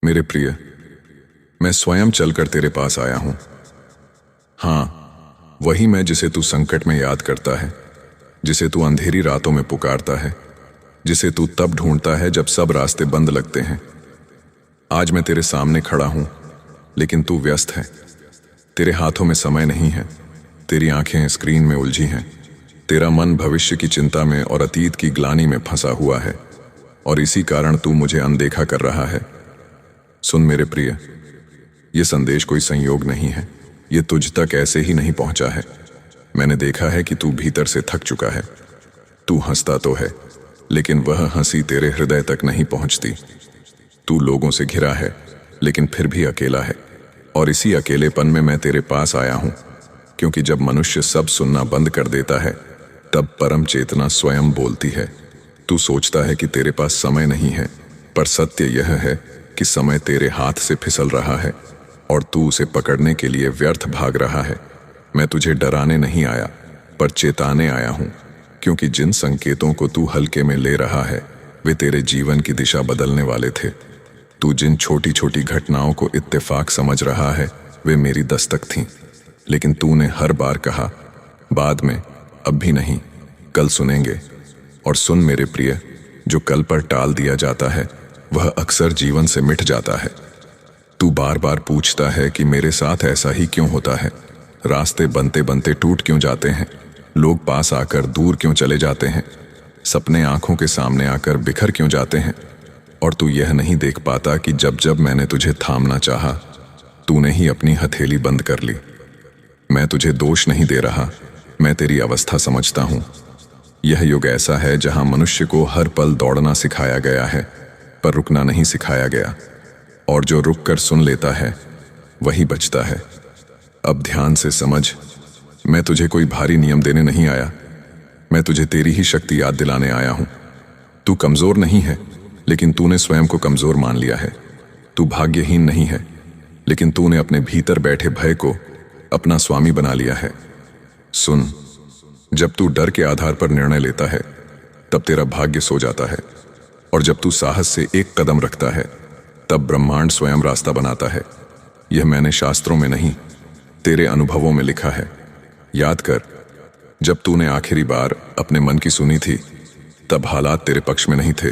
मेरे प्रिय, मैं स्वयं चलकर तेरे पास आया हूं। हाँ, वही मैं जिसे तू संकट में याद करता है, जिसे तू अंधेरी रातों में पुकारता है, जिसे तू तब ढूंढता है जब सब रास्ते बंद लगते हैं। आज मैं तेरे सामने खड़ा हूं, लेकिन तू व्यस्त है। तेरे हाथों में समय नहीं है, तेरी आंखें स्क्रीन में उलझी हैं, तेरा मन भविष्य की चिंता में और अतीत की ग्लानि में फंसा हुआ है, और इसी कारण तू मुझे अनदेखा कर रहा है। सुन मेरे प्रिय, ये संदेश कोई संयोग नहीं है, ये तुझ तक ऐसे ही नहीं पहुंचा है। मैंने देखा है कि तू भीतर से थक चुका है। तू हंसता तो है, लेकिन वह हंसी तेरे हृदय तक नहीं पहुंचती। तू लोगों से घिरा है, लेकिन फिर भी अकेला है। और इसी अकेलेपन में मैं तेरे पास आया हूं, क्योंकि जब मनुष्य सब सुनना बंद कर देता है, तब परम चेतना स्वयं बोलती है। तू सोचता है कि तेरे पास समय नहीं है, पर सत्य यह है कि समय तेरे हाथ से फिसल रहा है और तू उसे पकड़ने के लिए व्यर्थ भाग रहा है। मैं तुझे डराने नहीं आया, पर चेताने आया हूं, क्योंकि जिन संकेतों को तू हल्के में ले रहा है, वे तेरे जीवन की दिशा बदलने वाले थे। तू जिन छोटी छोटी घटनाओं को इत्तेफाक समझ रहा है, वे मेरी दस्तक थीं, लेकिन तूने हर बार कहा, बाद में, अब भी नहीं, कल सुनेंगे। और सुन मेरे प्रिय, जो कल पर टाल दिया जाता है, वह अक्सर जीवन से मिट जाता है। तू बार बार पूछता है कि मेरे साथ ऐसा ही क्यों होता है, रास्ते बनते बनते टूट क्यों जाते हैं, लोग पास आकर दूर क्यों चले जाते हैं, सपने आंखों के सामने आकर बिखर क्यों जाते हैं। और तू यह नहीं देख पाता कि जब जब मैंने तुझे थामना चाहा, तूने ही अपनी हथेली बंद कर ली। मैं तुझे दोष नहीं दे रहा, मैं तेरी अवस्था समझता हूं। यह युग ऐसा है जहां मनुष्य को हर पल दौड़ना सिखाया गया है, पर रुकना नहीं सिखाया गया। और जो रुक कर सुन लेता है, वही बचता है। अब ध्यान से समझ, मैं तुझे कोई भारी नियम देने नहीं आया, मैं तुझे तेरी ही शक्ति याद दिलाने आया हूं। तू कमजोर नहीं है, लेकिन तूने स्वयं को कमजोर मान लिया है। तू भाग्यहीन नहीं है, लेकिन तूने अपने भीतर बैठे भय को अपना स्वामी बना लिया है। सुन, जब तू डर के आधार पर निर्णय लेता है, तब तेरा भाग्य सो जाता है, और जब तू साहस से एक कदम रखता है, तब ब्रह्मांड स्वयं रास्ता बनाता है। यह मैंने शास्त्रों में नहीं, तेरे अनुभवों में लिखा है। याद कर, जब तूने आखिरी बार अपने मन की सुनी थी, तब हालात तेरे पक्ष में नहीं थे,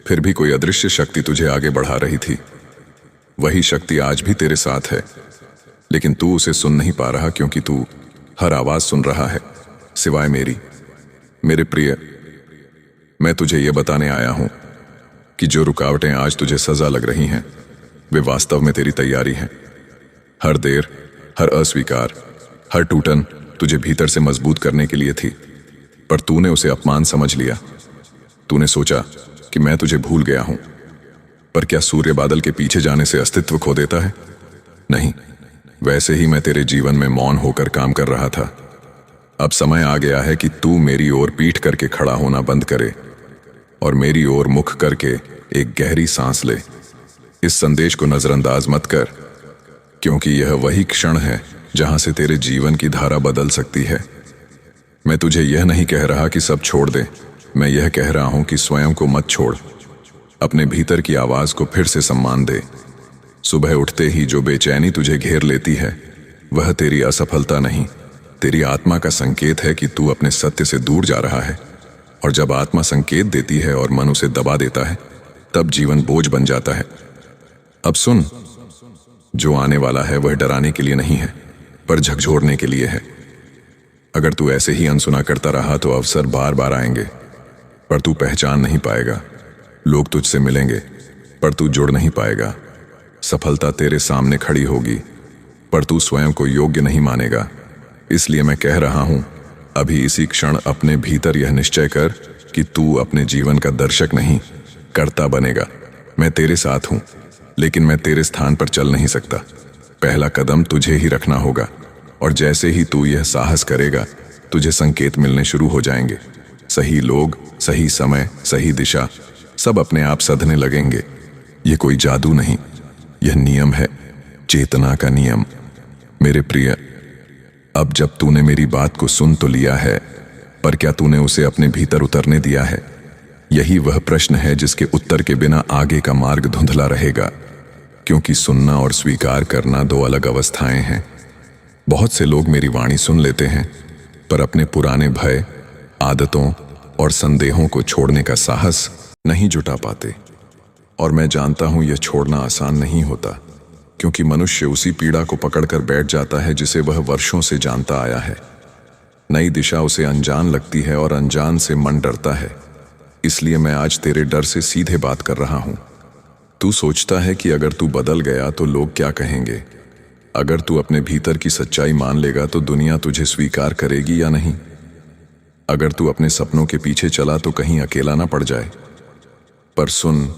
फिर भी कोई अदृश्य शक्ति तुझे आगे बढ़ा रही थी। वही शक्ति आज भी तेरे साथ है, लेकिन तू उसे सुन नहीं पा रहा, क्योंकि तू हर आवाज सुन रहा है, सिवाय मेरी। मेरे प्रिय, मैं तुझे यह बताने आया हूं कि जो रुकावटें आज तुझे सजा लग रही हैं, वे वास्तव में तेरी तैयारी हैं। हर देर, हर अस्वीकार, हर टूटन तुझे भीतर से मजबूत करने के लिए थी, पर तूने उसे अपमान समझ लिया। तूने सोचा कि मैं तुझे भूल गया हूं, पर क्या सूर्य बादल के पीछे जाने से अस्तित्व खो देता है? नहीं, वैसे ही मैं तेरे जीवन में मौन होकर काम कर रहा था। अब समय आ गया है कि तू मेरी ओर पीठ करके खड़ा होना बंद करे और मेरी ओर मुख करके एक गहरी सांस ले। इस संदेश को नजरअंदाज मत कर, क्योंकि यह वही क्षण है जहां से तेरे जीवन की धारा बदल सकती है। मैं तुझे यह नहीं कह रहा कि सब छोड़ दे, मैं यह कह रहा हूं कि स्वयं को मत छोड़। अपने भीतर की आवाज को फिर से सम्मान दे। सुबह उठते ही जो बेचैनी तुझे घेर लेती है, वह तेरी असफलता नहीं, तेरी आत्मा का संकेत है कि तू अपने सत्य से दूर जा रहा है। और जब आत्मा संकेत देती है और मन उसे दबा देता है, तब जीवन बोझ बन जाता है। अब सुन, जो आने वाला है वह डराने के लिए नहीं है, पर झकझोरने के लिए है। अगर तू ऐसे ही अनसुना करता रहा तो अवसर बार बार आएंगे, पर तू पहचान नहीं पाएगा। लोग तुझसे मिलेंगे, पर तू जुड़ नहीं पाएगा। सफलता तेरे सामने खड़ी होगी, पर तू स्वयं को योग्य नहीं मानेगा। इसलिए मैं कह रहा हूं, अभी इसी क्षण अपने भीतर यह निश्चय कर कि तू अपने जीवन का दर्शक नहीं, कर्ता बनेगा। मैं तेरे साथ हूं, लेकिन मैं तेरे स्थान पर चल नहीं सकता। पहला कदम तुझे ही रखना होगा, और जैसे ही तू यह साहस करेगा, तुझे संकेत मिलने शुरू हो जाएंगे। सही लोग, सही समय, सही दिशा, सब अपने आप सधने लगेंगे। यह कोई जादू नहीं, यह नियम है, चेतना का नियम। मेरे प्रिय, अब जब तूने मेरी बात को सुन तो लिया है, पर क्या तूने उसे अपने भीतर उतरने दिया है? यही वह प्रश्न है जिसके उत्तर के बिना आगे का मार्ग धुंधला रहेगा। क्योंकि सुनना और स्वीकार करना दो अलग अवस्थाएं हैं। बहुत से लोग मेरी वाणी सुन लेते हैं, पर अपने पुराने भय, आदतों और संदेहों को छोड़ने का साहस नहीं जुटा पाते। और मैं जानता हूं यह छोड़ना आसान नहीं होता, क्योंकि मनुष्य उसी पीड़ा को पकड़कर बैठ जाता है जिसे वह वर्षों से जानता आया है। नई दिशा उसे अनजान लगती है और अनजान से मन डरता है। इसलिए मैं आज तेरे डर से सीधे बात कर रहा हूं। तू सोचता है कि अगर तू बदल गया तो लोग क्या कहेंगे। अगर तू अपने भीतर की सच्चाई मान लेगा तो दुनिया तुझे स्वीकार करेगी या नहीं। अगर तू अपने सपनों के पीछे चला तो कहीं अकेला ना पड़ जाए। पर सुन,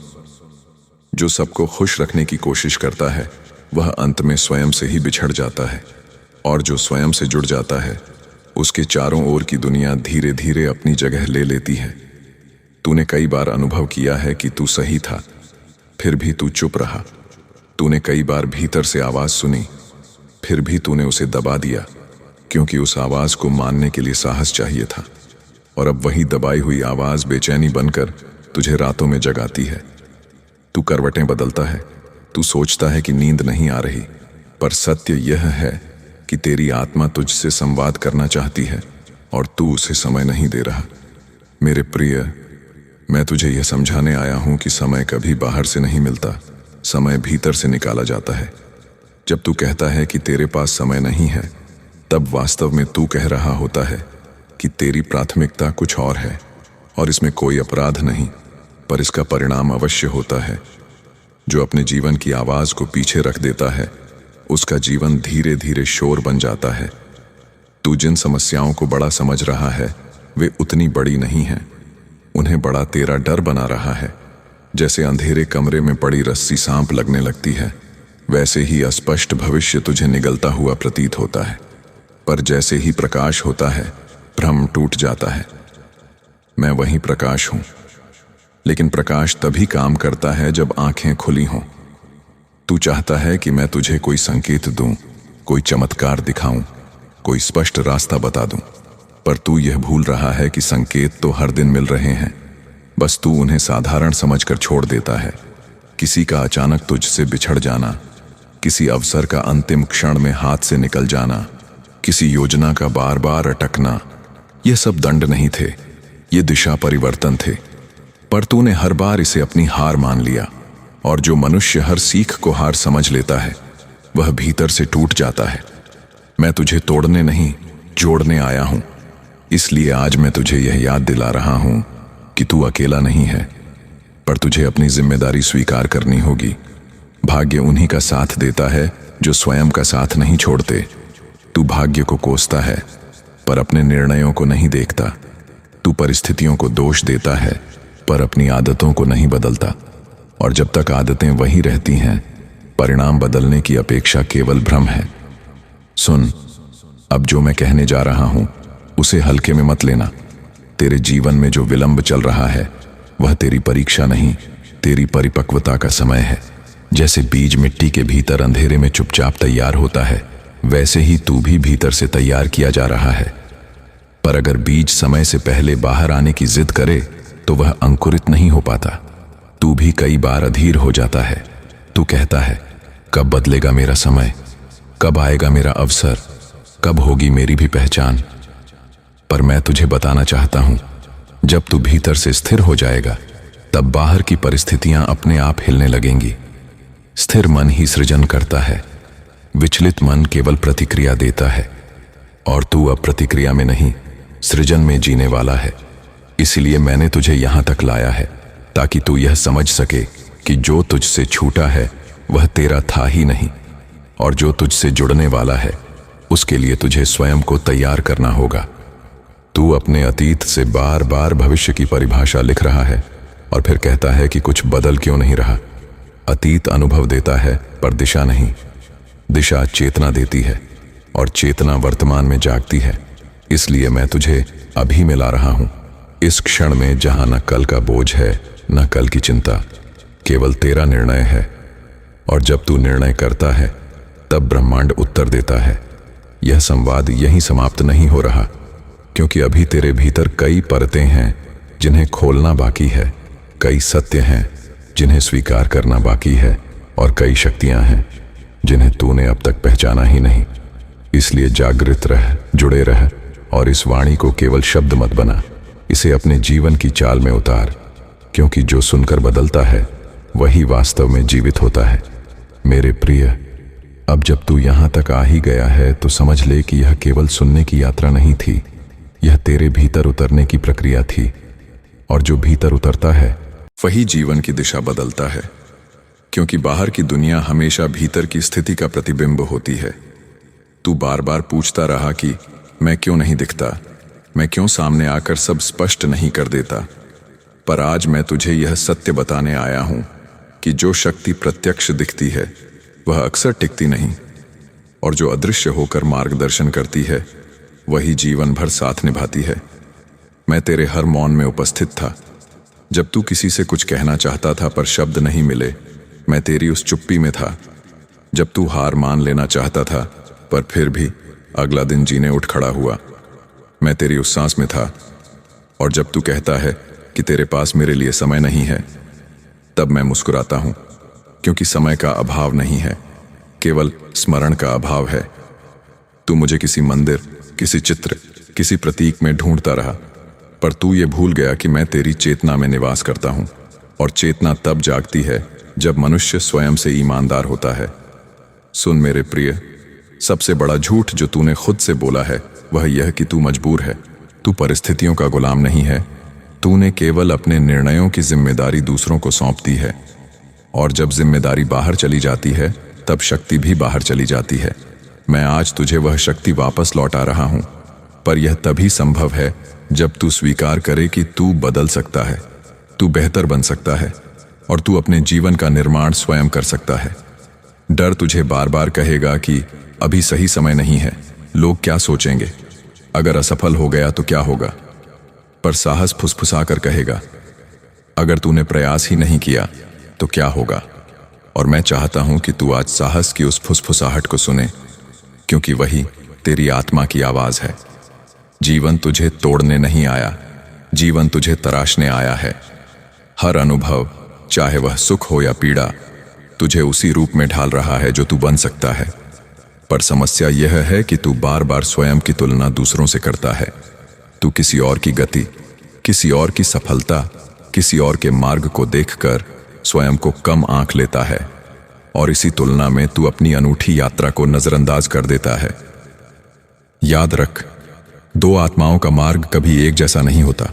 जो सबको खुश रखने की कोशिश करता है वह अंत में स्वयं से ही बिछड़ जाता है, और जो स्वयं से जुड़ जाता है उसके चारों ओर की दुनिया धीरे धीरे अपनी जगह ले लेती है। तूने कई बार अनुभव किया है कि तू सही था, फिर भी तू चुप रहा। तूने कई बार भीतर से आवाज सुनी, फिर भी तूने उसे दबा दिया, क्योंकि उस आवाज को मानने के लिए साहस चाहिए था। और अब वही दबाई हुई आवाज बेचैनी बनकर तुझे रातों में जगाती है। तू करवटें बदलता है, तू सोचता है कि नींद नहीं आ रही, पर सत्य यह है कि तेरी आत्मा तुझसे संवाद करना चाहती है और तू उसे समय नहीं दे रहा। मेरे प्रिय, मैं तुझे यह समझाने आया हूं कि समय कभी बाहर से नहीं मिलता, समय भीतर से निकाला जाता है। जब तू कहता है कि तेरे पास समय नहीं है, तब वास्तव में तू कह रहा होता है कि तेरी प्राथमिकता कुछ और है। और इसमें कोई अपराध नहीं, पर इसका परिणाम अवश्य होता है। जो अपने जीवन की आवाज को पीछे रख देता है उसका जीवन धीरे धीरे शोर बन जाता है। तू जिन समस्याओं को बड़ा समझ रहा है वे उतनी बड़ी नहीं हैं। उन्हें बड़ा तेरा डर बना रहा है। जैसे अंधेरे कमरे में पड़ी रस्सी सांप लगने लगती है, वैसे ही अस्पष्ट भविष्य तुझे निगलता हुआ प्रतीत होता है। पर जैसे ही प्रकाश होता है भ्रम टूट जाता है। मैं वही प्रकाश हूं, लेकिन प्रकाश तभी काम करता है जब आंखें खुली हों। तू चाहता है कि मैं तुझे कोई संकेत दूं, कोई चमत्कार दिखाऊं, कोई स्पष्ट रास्ता बता दूं, पर तू यह भूल रहा है कि संकेत तो हर दिन मिल रहे हैं, बस तू उन्हें साधारण समझकर छोड़ देता है। किसी का अचानक तुझसे बिछड़ जाना, किसी अवसर का अंतिम क्षण में हाथ से निकल जाना, किसी योजना का बार बार अटकना, ये सब दंड नहीं थे, ये दिशा परिवर्तन थे। पर तूने हर बार इसे अपनी हार मान लिया। और जो मनुष्य हर सीख को हार समझ लेता है वह भीतर से टूट जाता है। मैं तुझे तोड़ने नहीं, जोड़ने आया हूं। इसलिए आज मैं तुझे यह याद दिला रहा हूं कि तू अकेला नहीं है, पर तुझे अपनी जिम्मेदारी स्वीकार करनी होगी। भाग्य उन्हीं का साथ देता है जो स्वयं का साथ नहीं छोड़ते। तू भाग्य को कोसता है, पर अपने निर्णयों को नहीं देखता। तू परिस्थितियों को दोष देता है, पर अपनी आदतों को नहीं बदलता। और जब तक आदतें वही रहती हैं, परिणाम बदलने की अपेक्षा केवल भ्रम है। सुन, अब जो मैं कहने जा रहा हूं उसे हल्के में मत लेना। तेरे जीवन में जो विलंब चल रहा है वह तेरी परीक्षा नहीं, तेरी परिपक्वता का समय है। जैसे बीज मिट्टी के भीतर अंधेरे में चुपचाप तैयार होता है, वैसे ही तू भी भीतर से तैयार किया जा रहा है। पर अगर बीज समय से पहले बाहर आने की जिद करे तो वह अंकुरित नहीं हो पाता। तू भी कई बार अधीर हो जाता है। तू कहता है, कब बदलेगा मेरा समय, कब आएगा मेरा अवसर, कब होगी मेरी भी पहचान। पर मैं तुझे बताना चाहता हूं, जब तू भीतर से स्थिर हो जाएगा तब बाहर की परिस्थितियां अपने आप हिलने लगेंगी। स्थिर मन ही सृजन करता है, विचलित मन केवल प्रतिक्रिया देता है। और तू अब प्रतिक्रिया में नहीं, सृजन में जीने वाला है। इसलिए मैंने तुझे यहां तक लाया है ताकि तू यह समझ सके कि जो तुझसे छूटा है वह तेरा था ही नहीं, और जो तुझसे जुड़ने वाला है उसके लिए तुझे स्वयं को तैयार करना होगा। तू अपने अतीत से बार बार भविष्य की परिभाषा लिख रहा है और फिर कहता है कि कुछ बदल क्यों नहीं रहा। अतीत अनुभव देता है पर दिशा नहीं। दिशा चेतना देती है और चेतना वर्तमान में जागती है। इसलिए मैं तुझे अभी मिला रहा हूं, इस क्षण में जहां न कल का बोझ है न कल की चिंता, केवल तेरा निर्णय है। और जब तू निर्णय करता है तब ब्रह्मांड उत्तर देता है। यह संवाद यहीं समाप्त नहीं हो रहा, क्योंकि अभी तेरे भीतर कई परतें हैं जिन्हें खोलना बाकी है, कई सत्य हैं जिन्हें स्वीकार करना बाकी है, और कई शक्तियां हैं जिन्हें तूने अब तक पहचाना ही नहीं। इसलिए जागृत रह, जुड़े रह और इस वाणी को केवल शब्द मत बना, इसे अपने जीवन की चाल में उतार, क्योंकि जो सुनकर बदलता है वही वास्तव में जीवित होता है। मेरे प्रिय, अब जब तू यहां तक आ ही गया है तो समझ ले कि यह केवल सुनने की यात्रा नहीं थी, यह तेरे भीतर उतरने की प्रक्रिया थी। और जो भीतर उतरता है वही जीवन की दिशा बदलता है, क्योंकि बाहर की दुनिया हमेशा भीतर की स्थिति का प्रतिबिंब होती है। तू बार बार पूछता रहा कि मैं क्यों नहीं दिखता, मैं क्यों सामने आकर सब स्पष्ट नहीं कर देता। पर आज मैं तुझे यह सत्य बताने आया हूं कि जो शक्ति प्रत्यक्ष दिखती है वह अक्सर टिकती नहीं, और जो अदृश्य होकर मार्गदर्शन करती है वही जीवन भर साथ निभाती है। मैं तेरे हर मौन में उपस्थित था। जब तू किसी से कुछ कहना चाहता था पर शब्द नहीं मिले, मैं तेरी उस चुप्पी में था। जब तू हार मान लेना चाहता था पर फिर भी अगला दिन जीने उठ खड़ा हुआ, मैं तेरी उस सांस में था। और जब तू कहता है कि तेरे पास मेरे लिए समय नहीं है, तब मैं मुस्कुराता हूं, क्योंकि समय का अभाव नहीं है, केवल स्मरण का अभाव है। तू मुझे किसी मंदिर, किसी चित्र, किसी प्रतीक में ढूंढता रहा, पर तू ये भूल गया कि मैं तेरी चेतना में निवास करता हूं। और चेतना तब जागती है जब मनुष्य स्वयं से ईमानदार होता है। सुन मेरे प्रिय, सबसे बड़ा झूठ जो तूने खुद से बोला है वह यह कि तू मजबूर है। तू परिस्थितियों का गुलाम नहीं है, तूने केवल अपने निर्णयों की जिम्मेदारी दूसरों को सौंप दी है। और जब जिम्मेदारी बाहर चली जाती है तब शक्ति भी बाहर चली जाती है। मैं आज तुझे वह शक्ति वापस लौटा रहा हूं, पर यह तभी संभव है जब तू स्वीकार करे कि तू बदल सकता है, तू बेहतर बन सकता है और तू अपने जीवन का निर्माण स्वयं कर सकता है। डर तुझे बार बार कहेगा कि अभी सही समय नहीं है, लोग क्या सोचेंगे, अगर असफल हो गया तो क्या होगा। पर साहस फुसफुसाकर कहेगा, अगर तूने प्रयास ही नहीं किया तो क्या होगा। और मैं चाहता हूं कि तू आज साहस की उस फुसफुसाहट को सुने, क्योंकि वही तेरी आत्मा की आवाज है। जीवन तुझे तोड़ने नहीं आया, जीवन तुझे तराशने आया है। हर अनुभव, चाहे वह सुख हो या पीड़ा, तुझे उसी रूप में ढाल रहा है जो तू बन सकता है। पर समस्या यह है कि तू बार बार स्वयं की तुलना दूसरों से करता है। तू किसी और की गति, किसी और की सफलता, किसी और के मार्ग को देखकर स्वयं को कम आंक लेता है, और इसी तुलना में तू अपनी अनूठी यात्रा को नजरअंदाज कर देता है। याद रख, दो आत्माओं का मार्ग कभी एक जैसा नहीं होता,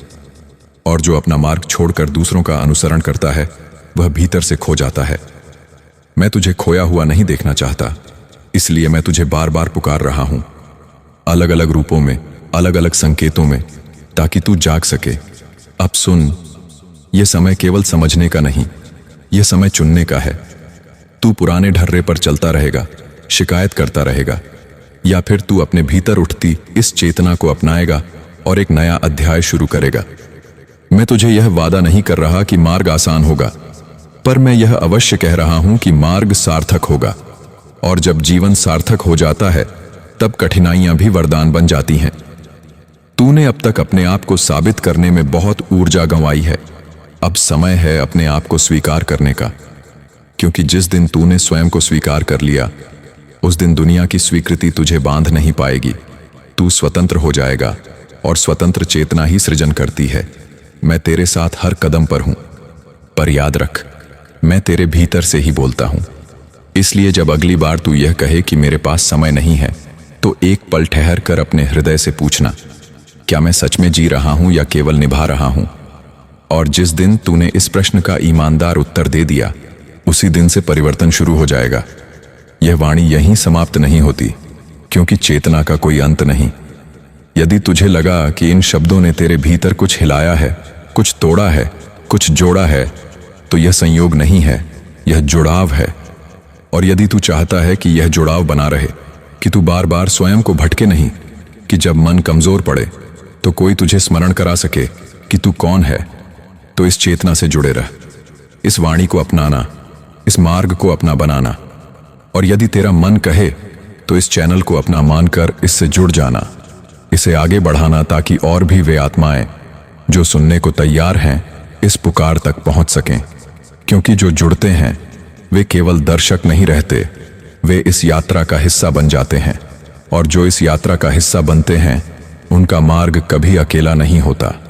और जो अपना मार्ग छोड़कर दूसरों का अनुसरण करता है वह भीतर से खो जाता है। मैं तुझे खोया हुआ नहीं देखना चाहता, इसलिए मैं तुझे बार बार पुकार रहा हूं, अलग अलग रूपों में, अलग अलग संकेतों में, ताकि तू जाग सके। अब सुन, यह समय केवल समझने का नहीं, यह समय चुनने का है। तू पुराने ढर्रे पर चलता रहेगा, शिकायत करता रहेगा, या फिर तू अपने भीतर उठती इस चेतना को अपनाएगा और एक नया अध्याय शुरू करेगा। मैं तुझे यह वादा नहीं कर रहा कि मार्ग आसान होगा, पर मैं यह अवश्य कह रहा हूं कि मार्ग सार्थक होगा। और जब जीवन सार्थक हो जाता है तब कठिनाइयां भी वरदान बन जाती हैं। तूने अब तक अपने आप को साबित करने में बहुत ऊर्जा गंवाई है, अब समय है अपने आप को स्वीकार करने का, क्योंकि जिस दिन तूने स्वयं को स्वीकार कर लिया उस दिन दुनिया की स्वीकृति तुझे बांध नहीं पाएगी। तू स्वतंत्र हो जाएगा, और स्वतंत्र चेतना ही सृजन करती है। मैं तेरे साथ हर कदम पर हूं, पर याद रख, मैं तेरे भीतर से ही बोलता हूं। इसलिए जब अगली बार तू यह कहे कि मेरे पास समय नहीं है, तो एक पल ठहर कर अपने हृदय से पूछना, क्या मैं सच में जी रहा हूं या केवल निभा रहा हूं। और जिस दिन तूने इस प्रश्न का ईमानदार उत्तर दे दिया, उसी दिन से परिवर्तन शुरू हो जाएगा। यह वाणी यहीं समाप्त नहीं होती, क्योंकि चेतना का कोई अंत नहीं। यदि तुझे लगा कि इन शब्दों ने तेरे भीतर कुछ हिलाया है, कुछ तोड़ा है, कुछ जोड़ा है, तो यह संयोग नहीं है, यह जुड़ाव है। और यदि तू चाहता है कि यह जुड़ाव बना रहे, कि तू बार बार स्वयं को भटके नहीं, कि जब मन कमजोर पड़े तो कोई तुझे स्मरण करा सके कि तू कौन है, तो इस चेतना से जुड़े रह, इस वाणी को अपनाना, इस मार्ग को अपना बनाना। और यदि तेरा मन कहे तो इस चैनल को अपना मानकर इससे जुड़ जाना, इसे आगे बढ़ाना, ताकि और भी वे आत्माएं जो सुनने को तैयार हैं इस पुकार तक पहुंच सकें। क्योंकि जो जुड़ते हैं वे केवल दर्शक नहीं रहते, वे इस यात्रा का हिस्सा बन जाते हैं। और जो इस यात्रा का हिस्सा बनते हैं, उनका मार्ग कभी अकेला नहीं होता।